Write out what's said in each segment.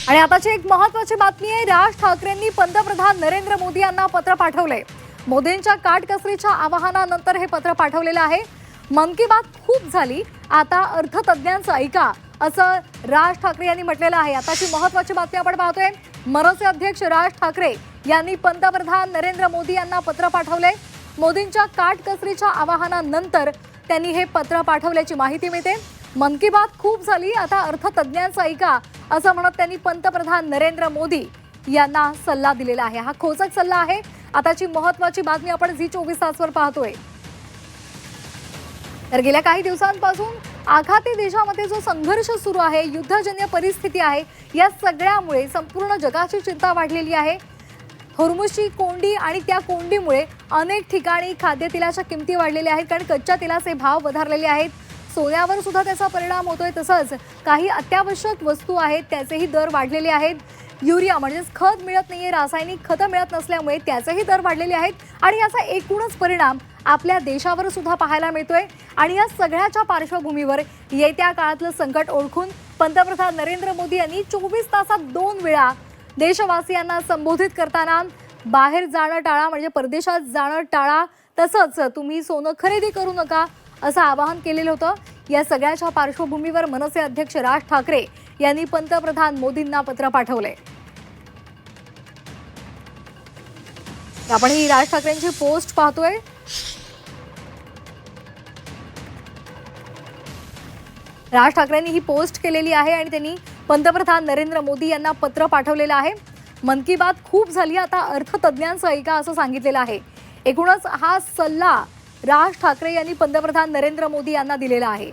आणि आताची एक महत्त्वाची बातमी आहे। राज ठाकरेंनी पंतप्रधान नरेंद्र मोदी यांना पत्र पाठवले। मोदींच्या काटकसरीच्या आवाहनानंतर हे पत्र पाठवलेलं आहे। मन की बात खूप झाली, आता अर्थतज्ञांचं ऐका, असं राज ठाकरे यांनी म्हटलेलं आहे। आताची महत्त्वाची बातमी आपण पाहतोय। मनसे अध्यक्ष राज ठाकरे यांनी पंतप्रधान नरेंद्र मोदी यांना पत्र पाठवले। मोदींच्या काटकसरीच्या आवाहनानंतर त्यांनी हे पत्र पाठवल्याची माहिती मिळते। मन की बात खूप झाली, आता अर्थतज्ञांचं ऐका, असं म्हणत त्यांनी पंतप्रधान नरेंद्र मोदी यांना सल्ला दिलेला आहे। हा खोचक सल्ला आहे। आताची महत्त्वाची बातमी आपण झी24 तासवर पाहतोय। तर गेल्या काही दिवसांपासून आखाती देशामध्ये जो संघर्ष सुरू आहे, युद्धजन्य परिस्थिती आहे, या सगळ्यामुळे संपूर्ण जगाची चिंता वाढलेली आहे। होर्मुझची कोंडी आणि त्या कोंडीमुळे अनेक ठिकाणी खाद्यतेलाच्या किमती वाढलेल्या आहेत, कारण कच्च्या तेलाचे भाव वधारलेले आहेत। सोन्यावर सुद्धा त्याचा परिणाम होतोय। तसंच काही अत्यावश्यक वस्तू आहेत त्याचेही दर वाढलेले आहेत। युरिया म्हणजे खत मिळत नाहीये, रासायनिक खतं मिळत नसल्यामुळे त्याचेही दर वाढलेले आहेत आणि याचा एकूणच परिणाम आपल्या देशावर सुद्धा पाहायला मिळतोय। आणि या सगळ्याच्या पार्श्वभूमीवर येत्या काळातलं संकट ओळखून पंतप्रधान नरेंद्र मोदी यांनी 24 तासात 2 वेळा देशवासियांना संबोधित करताना बाहेर जाणं टाळा, म्हणजे परदेशात जाणं टाळा, तसंच तुम्ही सोनं खरेदी करू नका, असं आवाहन केलेलं होतं। या सगळ्याच्या पार्श्वभूमीवर मनसे अध्यक्ष राज ठाकरे यांनी पंतप्रधान मोदींना पत्र पाठवले। आपण ही राज ठाकरेंची पोस्ट पाहतोय। राज ठाकरेंनी ही पोस्ट केलेली आहे आणि त्यांनी पंतप्रधान नरेंद्र मोदी यांना पत्र पाठवलेलं आहे। मन की बात खूप झाली, आता अर्थतज्ञांचं ऐका, असं सांगितलेलं आहे। एकूणच हा सल्ला राज ठाकरे यांनी पंतप्रधान नरेंद्र मोदी यांना दिलेला आहे।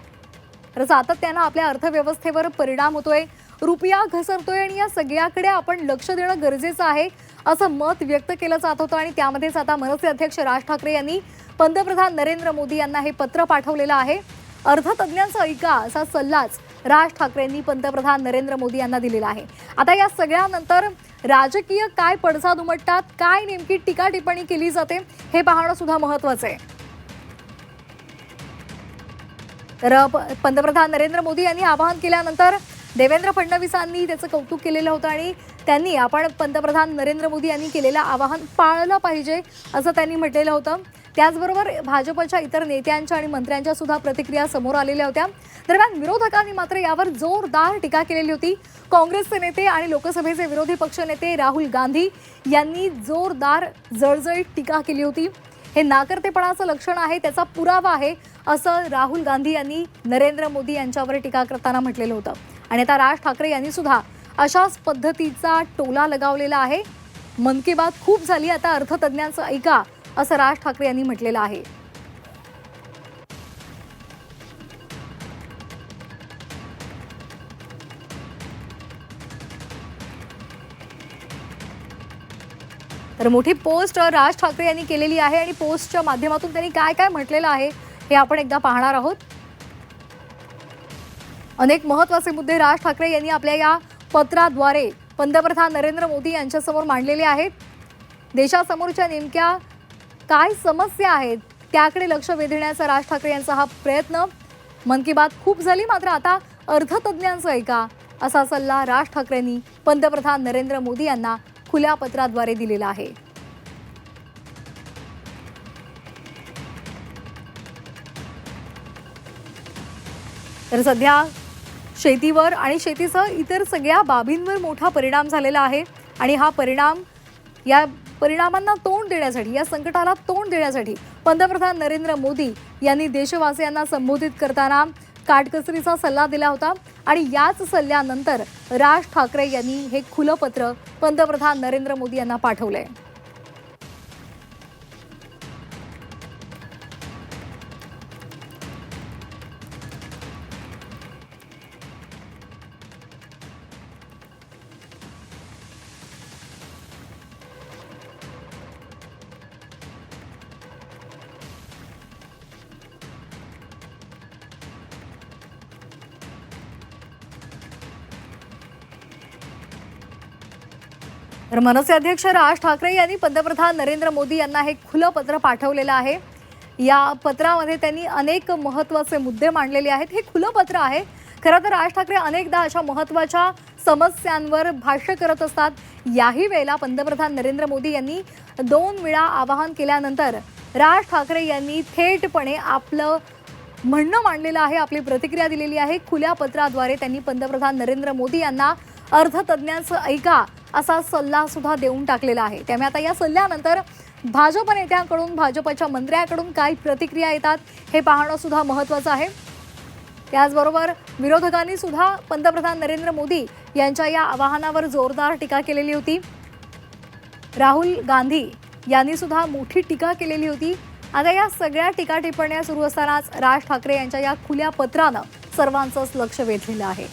तर सातत्यानं आपल्या अर्थव्यवस्थेवर परिणाम होतोय, रुपया घसरतोय आणि या सगळ्याकडे आपण लक्ष देणं गरजेचं आहे, असं मत व्यक्त केलं जात होतं। आणि त्यामध्येच आता मनसे अध्यक्ष राज ठाकरे यांनी पंतप्रधान नरेंद्र मोदी यांना हे पत्र पाठवलेलं आहे। अर्थतज्ञांचं ऐका, असा सल्लाच राज ठाकरेंनी पंतप्रधान नरेंद्र मोदी यांना दिलेला आहे। आता या सगळ्यानंतर राजकीय काय पडसाद उमटतात, काय नेमकी टीका टिप्पणी केली जाते, हे पाहणं सुद्धा महत्त्वाचं आहे। तर पंतप्रधान नरेंद्र मोदी यांनी आवाहन केल्यानंतर देवेंद्र फडणवीसांनी त्याचं कौतुक केलेलं होतं आणि त्यांनी आपण पंतप्रधान नरेंद्र मोदी यांनी केलेलं आवाहन पाळलं पाहिजे, असं त्यांनी म्हटलेलं होतं। त्याचबरोबर भाजपच्या इतर नेत्यांच्या आणि मंत्र्यांच्या सुद्धा प्रतिक्रिया समोर आलेल्या होत्या। दरम्यान विरोधकांनी मात्र यावर जोरदार टीका केलेली होती। काँग्रेसचे नेते आणि लोकसभेचे विरोधी पक्षनेते राहुल गांधी यांनी जोरदार जळजळीत टीका केली होती। हे नाकर्तेपणाचं लक्षण आहे, त्याचा पुरावा आहे, असं राहुल गांधी यांनी नरेंद्र मोदी यांच्यावर टीका करताना म्हटलेलं होतं। आणि आता राज ठाकरे यांनी सुद्धा अशाच पद्धतीचा टोला लगावलेला आहे। मन की बात खूप झाली, आता अर्थतज्ञांचं ऐका, असं राज ठाकरे यांनी म्हटलेलं आहे। तर मोठी पोस्ट राज ठाकरे यांनी केलेली आहे आणि पोस्टच्या माध्यमातून त्यांनी काय काय म्हटलेलं आहे हे आपण एकदा पाहणार आहोत। अनेक महत्त्वाचे मुद्दे राज ठाकरे यांनी आपल्या या पत्राद्वारे पंतप्रधान नरेंद्र मोदी यांच्यासमोर मांडलेले आहेत। देशासमोरच्या नेमक्या काय समस्या आहेत त्याकडे लक्ष वेधण्याचा राज ठाकरे यांचा हा प्रयत्न। मन की बात खूप झाली, मात्र आता अर्थतज्ञांचं ऐका, असा सल्ला राज ठाकरेंनी पंतप्रधान नरेंद्र मोदी यांना खुल्या पत्राद्वारे दिलेला आहे। तर सध्या शेतीवर आणि शेतीसह इतर सगळ्या बाबींवर मोठा परिणाम झालेला आहे आणि हा परिणाम, या परिणामांना तोंड देण्यासाठी, या संकटाला तोंड देण्यासाठी पंतप्रधान नरेंद्र मोदी यांनी देशवासियांना संबोधित करताना काटकसरीचा सल्ला दिला होता। आणि याच सल्ल्यानंतर राज ठाकरे यांनी हे खुलं पत्र पंतप्रधान नरेंद्र मोदी यांना पाठवलंय। तर मनसे अध्यक्ष राज ठाकरे यांनी पंतप्रधान नरेंद्र मोदी यांना हे खुलं पत्र पाठवलेलं आहे। या पत्रामध्ये त्यांनी अनेक महत्त्वाचे मुद्दे मांडलेले आहेत। हे खुलं पत्र आहे। खरं तर राज ठाकरे अनेकदा अशा महत्त्वाच्या समस्यांवर भाष्य करत असतात. याही वेळेला पंतप्रधान नरेंद्र मोदी यांनी 2 वेळा आवाहन केल्यानंतर राज ठाकरे यांनी थेटपणे आपलं म्हणणं मांडलेलं आहे, आपली प्रतिक्रिया दिलेली आहे. खुल्या पत्राद्वारे त्यांनी पंतप्रधान नरेंद्र मोदी यांना अर्थतज्ज्ञांचं ऐका असा सल्ला सुद्धा देऊन टाकलेला आहे. त्यामुळे आता या सल्ल्यानंतर भाजप नेत्यांकडून, भाजपच्या मंत्र्यांकडून काय प्रतिक्रिया येतात हे पाहणं सुद्धा महत्त्वाचं आहे. त्याचबरोबर विरोधकांनी सुद्धा पंतप्रधान नरेंद्र मोदी यांच्या या आवाहनावर जोरदार टीका केलेली होती. राहुल गांधी यांनी सुद्धा मोठी टीका केलेली होती. आता या सगळ्या टीका टिप्पण्या सुरू असतानाच राज ठाकरे यांच्या या खुल्या पत्रानं सर्वांचंच लक्ष वेधलेलं आहे.